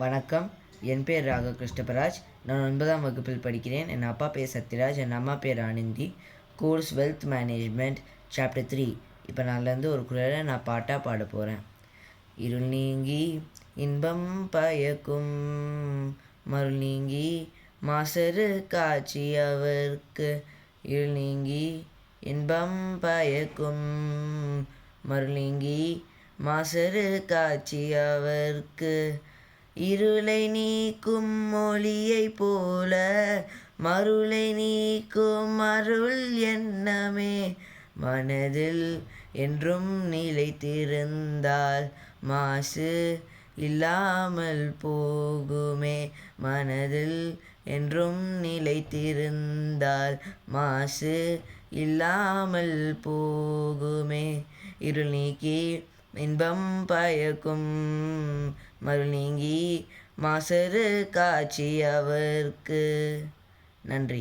வணக்கம். என் பேர் ராகவ் கிருஷ்ணபராஜ். நான் 9ஆம் வகுப்பில் படிக்கிறேன். என் அப்பா பேர் சத்யராஜ், என் அம்மா பேர் Anandhi. Course wealth management chapter 3. இப்போ நான்லேருந்து ஒரு குரலை நான் பாட்டாக பாட போகிறேன். இருள் நீங்கி இன்பம் பயக்கும், மருள் நீங்கி மாசரு காட்சி அவர்க்கு. இருள் நீங்கி இன்பம் பயக்கும், மருள் நீங்கி மாசரு காட்சி அவர்க்கு. இருளை நீக்கும் ஒளியை போல மருளை நீக்கும் அருள் எண்ணமே. மனதில் என்றும் நிலைத்திருந்தால் மாசு இல்லாமல் போகுமே. மனதில் என்றும் நிலைத்திருந்தால் மாசு இல்லாமல் போகுமே. இருள் நீக்கி இன்பம் பயக்கும், மருள் நீங்கி மாசரு காட்சி அவர்க்கு. நன்றி.